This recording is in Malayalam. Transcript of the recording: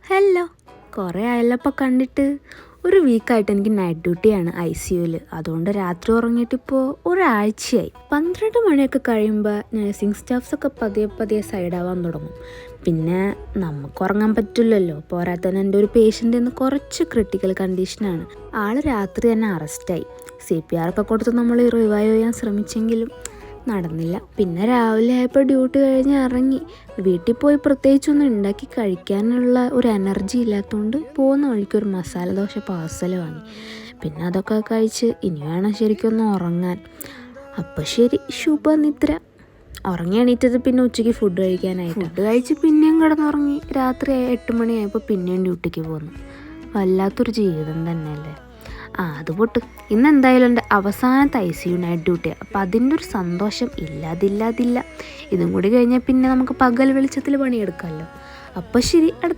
ഹലോ, കുറേ ആയല്ലോ ഇപ്പോൾ കണ്ടിട്ട്. ഒരു വീക്കായിട്ട് എനിക്ക് നൈറ്റ് ഡ്യൂട്ടിയാണ് ICUവിൽ. അതുകൊണ്ട് രാത്രി ഉറങ്ങിയിട്ടിപ്പോൾ ഒരാഴ്ചയായി. 12 മണിയൊക്കെ കഴിയുമ്പോൾ നഴ്സിംഗ് സ്റ്റാഫ്സൊക്കെ പതിയെ പതിയെ സൈഡാവാൻ തുടങ്ങും. പിന്നെ നമുക്ക് ഉറങ്ങാൻ പറ്റില്ലല്ലോ. പോരാത്തന്നെ എൻ്റെ ഒരു പേഷ്യൻ്റ് ഇന്ന് കുറച്ച് ക്രിട്ടിക്കൽ കണ്ടീഷനാണ്. ആൾ രാത്രി തന്നെ അറസ്റ്റായി. CPR ഒക്കെ കൊടുത്ത് നമ്മൾ റിവൈവ് ചെയ്യാൻ ശ്രമിച്ചെങ്കിലും നടന്നില്ല. പിന്നെ രാവിലെ ആയപ്പോൾ ഡ്യൂട്ടി കഴിഞ്ഞ് ഇറങ്ങി. വീട്ടിൽ പോയി പ്രത്യേകിച്ചൊന്നും ഉണ്ടാക്കി കഴിക്കാനുള്ള ഒരു എനർജി ഇല്ലാത്തതുകൊണ്ട് പോകുന്ന വഴിക്ക് ഒരു മസാല ദോശ പാർസൽ വാങ്ങി. പിന്നെ അതൊക്കെ കഴിച്ച് ഇനി വേണം ശരിക്കൊന്ന് ഉറങ്ങാൻ. അപ്പോൾ ശരി, ശുഭനിദ്ര. ഉറങ്ങി എണീറ്റത് പിന്നെ ഉച്ചയ്ക്ക് ഫുഡ് കഴിക്കാനായിട്ട്. ഫുഡ് കഴിച്ച് പിന്നെയും കിടന്നുറങ്ങി. രാത്രി 8 മണിയായപ്പോൾ പിന്നെയും ഡ്യൂട്ടിക്ക് പോന്നു. വല്ലാത്തൊരു ജീവിതം തന്നെയല്ലേ. അത് പൊട്ട്. ഇന്ന് എന്തായാലും എൻ്റെ അവസാനത്തെ ICU നൈറ്റ് ഡ്യൂട്ടിയാണ്. അപ്പം അതിൻ്റെ ഒരു സന്തോഷം ഇല്ലാതില്ല. ഇതും കൂടി കഴിഞ്ഞാൽ പിന്നെ നമുക്ക് പകൽ വെളിച്ചത്തിൽ പണിയെടുക്കാമല്ലോ. അപ്പോൾ ശരി, അടുത്ത